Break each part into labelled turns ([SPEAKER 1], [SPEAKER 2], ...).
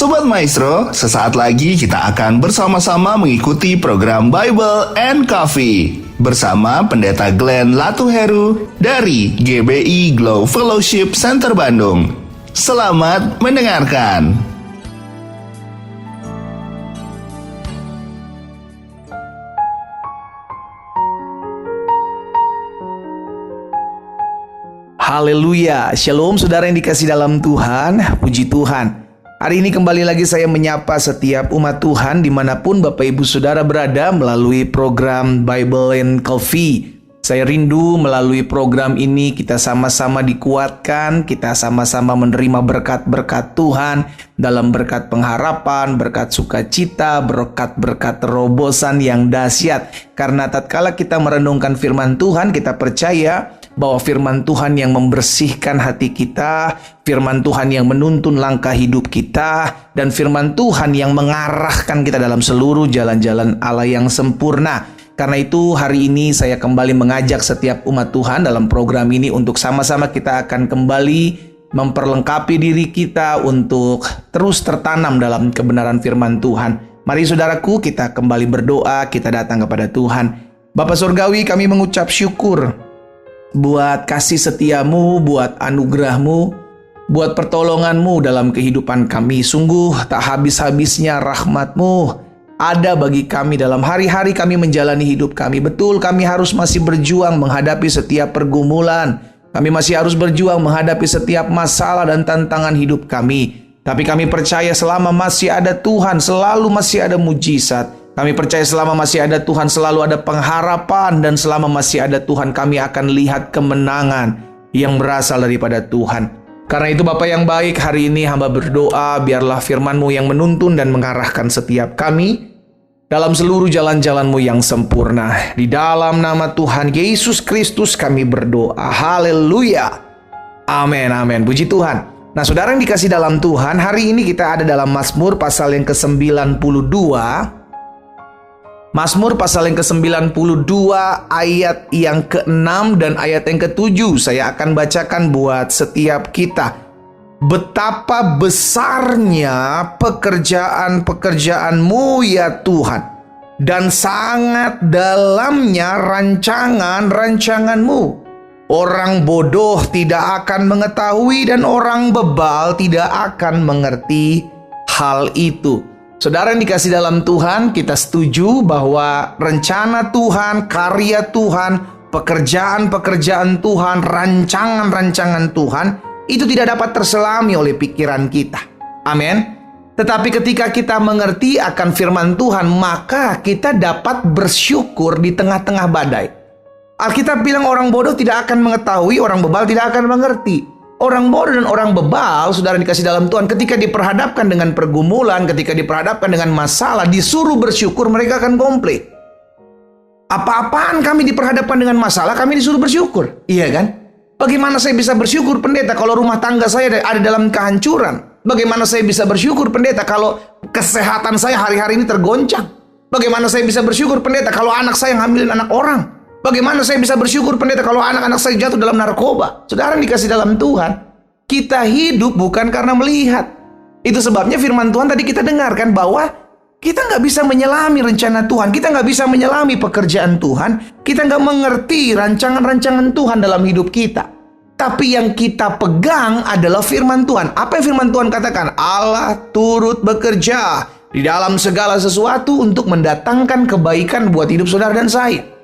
[SPEAKER 1] Sobat Maestro, sesaat lagi kita akan bersama-sama mengikuti program Bible and Coffee bersama Pendeta Glenn Latuheru dari GBI Glow Fellowship Center Bandung. Selamat mendengarkan.
[SPEAKER 2] Haleluya, shalom saudara yang dikasih dalam Tuhan, puji Tuhan. Hari ini kembali lagi saya menyapa setiap umat Tuhan dimanapun Bapak Ibu Saudara berada melalui program Bible and Coffee. Saya rindu melalui program ini kita sama-sama dikuatkan, kita sama-sama menerima berkat-berkat Tuhan dalam berkat pengharapan, berkat sukacita, berkat-berkat terobosan yang dahsyat. Karena tatkala kita merenungkan firman Tuhan, kita percaya bahwa firman Tuhan yang membersihkan hati kita, firman Tuhan yang menuntun langkah hidup kita, dan firman Tuhan yang mengarahkan kita dalam seluruh jalan-jalan Allah yang sempurna. Karena itu hari ini saya kembali mengajak setiap umat Tuhan dalam program ini untuk sama-sama kita akan kembali memperlengkapi diri kita untuk terus tertanam dalam kebenaran firman Tuhan. Mari saudaraku, kita kembali berdoa, kita datang kepada Tuhan. Bapa Surgawi, kami mengucap syukur buat kasih setiamu, buat anugerahmu, buat pertolonganmu dalam kehidupan kami. Sungguh tak habis-habisnya rahmatmu ada bagi kami dalam hari-hari kami menjalani hidup kami. Betul, kami harus masih berjuang menghadapi setiap pergumulan. Kami masih harus berjuang menghadapi setiap masalah dan tantangan hidup kami. Tapi kami percaya selama masih ada Tuhan, selalu masih ada mujizat. Kami percaya selama masih ada Tuhan selalu ada pengharapan, dan selama masih ada Tuhan kami akan lihat kemenangan yang berasal daripada Tuhan. Karena itu Bapa yang baik, hari ini hamba berdoa biarlah firman-Mu yang menuntun dan mengarahkan setiap kami dalam seluruh jalan-jalan-Mu yang sempurna. Di dalam nama Tuhan Yesus Kristus kami berdoa. Haleluya. Amin, amin. Puji Tuhan. Nah saudara yang dikasih dalam Tuhan, hari ini kita ada dalam Mazmur pasal yang ke-92. Mazmur pasal yang ke-92 ayat yang ke-6 dan ayat yang ke-7 saya akan bacakan buat setiap kita. Betapa besarnya pekerjaan-pekerjaan-Mu ya Tuhan, dan sangat dalamnya rancangan-rancangan-Mu. Orang bodoh tidak akan mengetahui dan orang bebal tidak akan mengerti hal itu. Saudara yang dikasih dalam Tuhan, kita setuju bahwa rencana Tuhan, karya Tuhan, pekerjaan-pekerjaan Tuhan, rancangan-rancangan Tuhan itu tidak dapat terselami oleh pikiran kita. Amin. Tetapi ketika kita mengerti akan firman Tuhan, maka kita dapat bersyukur di tengah-tengah badai. Alkitab bilang orang bodoh tidak akan mengetahui, orang bebal tidak akan mengerti. Orang bodoh dan orang bebal, saudara dikasih dalam Tuhan, ketika diperhadapkan dengan pergumulan, ketika diperhadapkan dengan masalah, disuruh bersyukur, mereka akan komplain. Apa-apaan kami diperhadapkan dengan masalah, kami disuruh bersyukur. Iya kan? Bagaimana saya bisa bersyukur, pendeta, kalau rumah tangga saya ada dalam kehancuran? Bagaimana saya bisa bersyukur, pendeta, kalau kesehatan saya hari-hari ini tergoncang? Bagaimana saya bisa bersyukur, pendeta, kalau anak saya ngambilin anak orang? Bagaimana saya bisa bersyukur, pendeta, kalau anak-anak saya jatuh dalam narkoba? Saudara yang dikasih dalam Tuhan, kita hidup bukan karena melihat. Itu sebabnya firman Tuhan tadi kita dengarkan bahwa kita nggak bisa menyelami rencana Tuhan. Kita nggak bisa menyelami pekerjaan Tuhan. Kita nggak mengerti rancangan-rancangan Tuhan dalam hidup kita. Tapi yang kita pegang adalah firman Tuhan. Apa yang firman Tuhan katakan? Allah turut bekerja di dalam segala sesuatu untuk mendatangkan kebaikan buat hidup saudara dan saya.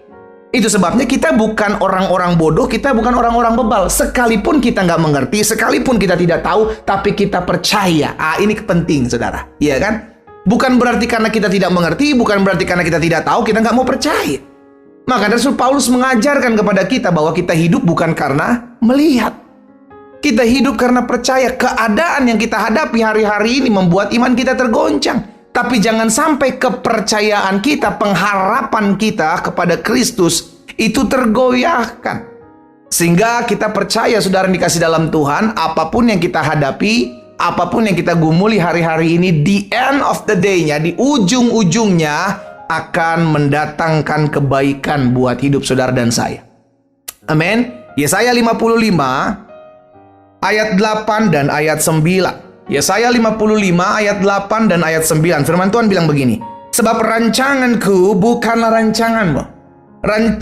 [SPEAKER 2] Itu sebabnya kita bukan orang-orang bodoh, kita bukan orang-orang bebal. Sekalipun kita nggak mengerti, sekalipun kita tidak tahu, tapi kita percaya. Ini penting, saudara. Iya kan? Bukan berarti karena kita tidak mengerti, bukan berarti karena kita tidak tahu, kita nggak mau percaya. Maka Rasul Paulus mengajarkan kepada kita bahwa kita hidup bukan karena melihat. Kita hidup karena percaya. Keadaan yang kita hadapi hari-hari ini membuat iman kita tergoncang. Tapi jangan sampai kepercayaan kita, pengharapan kita kepada Kristus itu tergoyahkan. Sehingga kita percaya, saudara yang dikasih dalam Tuhan, apapun yang kita hadapi, apapun yang kita gumuli hari-hari ini, di end of the day-nya, di ujung-ujungnya akan mendatangkan kebaikan buat hidup saudara dan saya. Amin. Yesaya 55 ayat 8 dan ayat 9. Yesaya 55 ayat 8 dan ayat 9. Firman Tuhan bilang begini, sebab rancanganku bukanlah rancanganmu,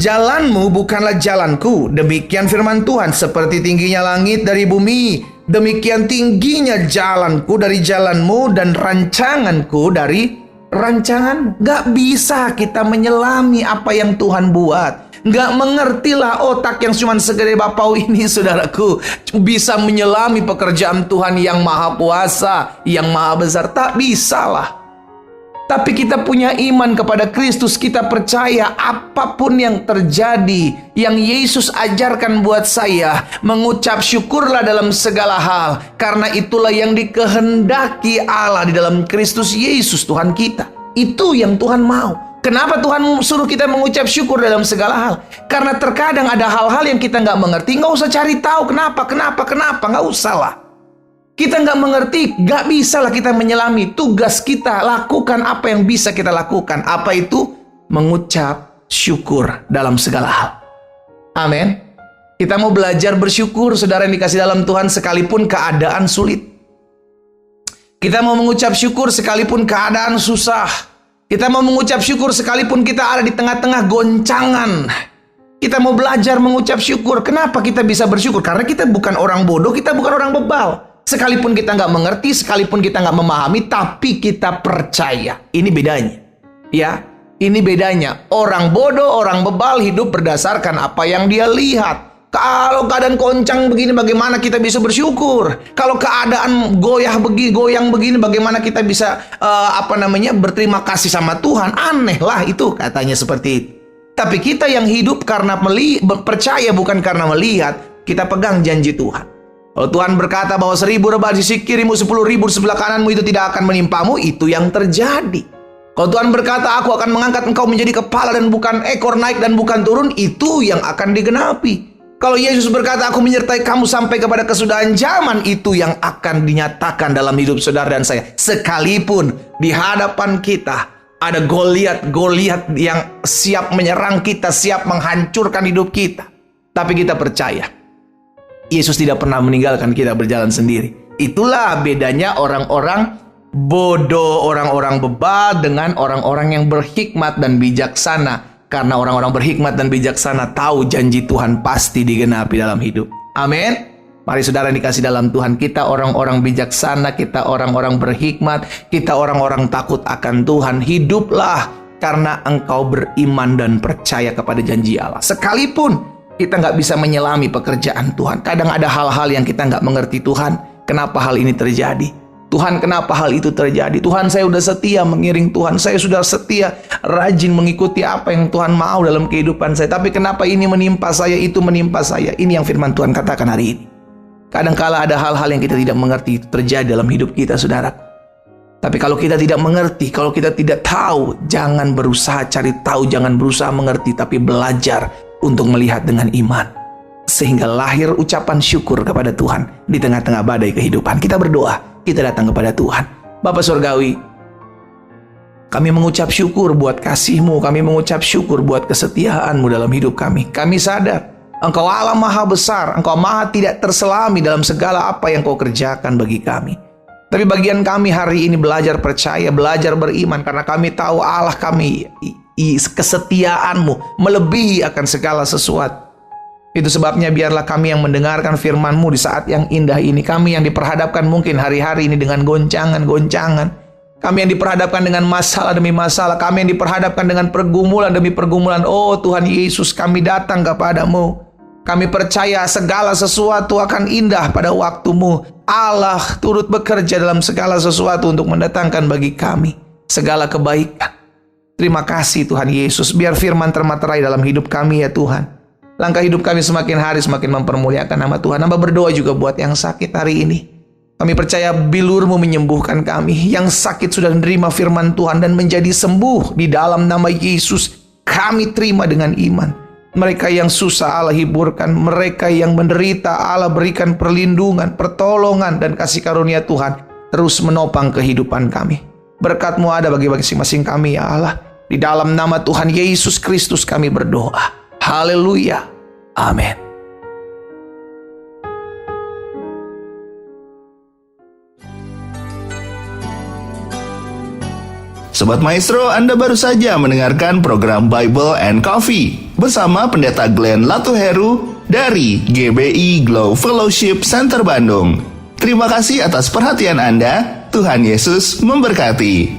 [SPEAKER 2] jalanmu bukanlah jalanku. Demikian firman Tuhan, seperti tingginya langit dari bumi, demikian tingginya jalanku dari jalanmu dan rancanganku dari rancanganmu. Gak bisa kita menyelami apa yang Tuhan buat. Gak mengertilah otak yang cuma segede bapau ini, saudaraku, bisa menyelami pekerjaan Tuhan yang maha kuasa, yang maha besar. Tak bisalah. Tapi kita punya iman kepada Kristus, kita percaya apapun yang terjadi, yang Yesus ajarkan buat saya, mengucap syukurlah dalam segala hal, karena itulah yang dikehendaki Allah di dalam Kristus Yesus Tuhan kita. Itu yang Tuhan mau. Kenapa Tuhan suruh kita mengucap syukur dalam segala hal? Karena terkadang ada hal-hal yang kita nggak mengerti, nggak usah cari tahu kenapa, nggak usah lah. Kita nggak mengerti, nggak bisa lah kita menyelami. Tugas kita, lakukan apa yang bisa kita lakukan. Apa itu? Mengucap syukur dalam segala hal. Amin. Kita mau belajar bersyukur, saudara yang dikasih dalam Tuhan, sekalipun keadaan sulit. Kita mau mengucap syukur sekalipun keadaan susah. Kita mau mengucap syukur sekalipun kita ada di tengah-tengah goncangan. Kita mau belajar mengucap syukur. Kenapa kita bisa bersyukur? Karena kita bukan orang bodoh, kita bukan orang bebal. Sekalipun kita nggak mengerti, sekalipun kita nggak memahami, tapi kita percaya. Ini bedanya. Ya, ini bedanya. Orang bodoh, orang bebal hidup berdasarkan apa yang dia lihat. Kalau keadaan goncang begini, bagaimana kita bisa bersyukur? Kalau keadaan goyang begini, bagaimana kita bisa berterima kasih sama Tuhan? Aneh lah itu, katanya seperti itu. Tapi kita yang hidup karena percaya bukan karena melihat, kita pegang janji Tuhan. Kalau Tuhan berkata bahwa 1000 rebah di sisi kirimu, 10.000 di sebelah kananmu, itu tidak akan menimpamu, itu yang terjadi. Kalau Tuhan berkata, aku akan mengangkat engkau menjadi kepala dan bukan ekor, naik dan bukan turun, itu yang akan digenapi. Kalau Yesus berkata, aku menyertai kamu sampai kepada kesudahan zaman, itu yang akan dinyatakan dalam hidup saudara dan saya. Sekalipun di hadapan kita ada Goliat yang siap menyerang kita, siap menghancurkan hidup kita. Tapi kita percaya, Yesus tidak pernah meninggalkan kita berjalan sendiri. Itulah bedanya orang-orang bodoh, orang-orang bebal dengan orang-orang yang berhikmat dan bijaksana. Karena orang-orang berhikmat dan bijaksana tahu janji Tuhan pasti digenapi dalam hidup. Amin. Mari saudara yang dikasih dalam Tuhan, kita orang-orang bijaksana, kita orang-orang berhikmat, kita orang-orang takut akan Tuhan. Hiduplah karena engkau beriman dan percaya kepada janji Allah. Sekalipun kita nggak bisa menyelami pekerjaan Tuhan. Kadang ada hal-hal yang kita nggak mengerti Tuhan. Kenapa hal ini terjadi? Tuhan, kenapa hal itu terjadi? Tuhan, saya sudah setia mengiring Tuhan. Saya sudah setia, rajin mengikuti apa yang Tuhan mau dalam kehidupan saya. Tapi kenapa ini menimpa saya, itu menimpa saya? Ini yang firman Tuhan katakan hari ini. Kadangkala ada hal-hal yang kita tidak mengerti itu terjadi dalam hidup kita, saudara. Tapi kalau kita tidak mengerti, kalau kita tidak tahu, jangan berusaha cari tahu, jangan berusaha mengerti, tapi belajar untuk melihat dengan iman. Sehingga lahir ucapan syukur kepada Tuhan di tengah-tengah badai kehidupan. Kita berdoa. Kita datang kepada Tuhan. Bapa Surgawi, kami mengucap syukur buat kasih-Mu. Kami mengucap syukur buat kesetiaan-Mu dalam hidup kami. Kami sadar Engkau Allah maha besar. Engkau maha tidak terselami dalam segala apa yang Kau kerjakan bagi kami. Tapi bagian kami hari ini belajar percaya, belajar beriman. Karena kami tahu Allah kami, kesetiaan-Mu melebihi akan segala sesuatu. Itu sebabnya biarlah kami yang mendengarkan firman-Mu di saat yang indah ini. Kami yang diperhadapkan mungkin hari-hari ini dengan goncangan-goncangan. Kami yang diperhadapkan dengan masalah demi masalah. Kami yang diperhadapkan dengan pergumulan demi pergumulan. Oh Tuhan Yesus, kami datang kepada-Mu. Kami percaya segala sesuatu akan indah pada waktu-Mu. Allah turut bekerja dalam segala sesuatu untuk mendatangkan bagi kami segala kebaikan. Terima kasih Tuhan Yesus. Biar firman termaterai dalam hidup kami ya Tuhan. Langkah hidup kami semakin hari semakin mempermuliakan nama Tuhan. Hamba berdoa juga buat yang sakit hari ini. Kami percaya bilur-Mu menyembuhkan kami. Yang sakit sudah menerima firman Tuhan dan menjadi sembuh di dalam nama Yesus. Kami terima dengan iman. Mereka yang susah Allah hiburkan. Mereka yang menderita Allah berikan perlindungan, pertolongan dan kasih karunia Tuhan terus menopang kehidupan kami. Berkat-Mu ada bagi masing-masing kami ya Allah. Di dalam nama Tuhan Yesus Kristus kami berdoa. Haleluya. Amin.
[SPEAKER 1] Sobat Maestro, Anda baru saja mendengarkan program Bible and Coffee bersama Pendeta Glenn Latuheru dari GBI Glow Fellowship Center Bandung. Terima kasih atas perhatian Anda. Tuhan Yesus memberkati.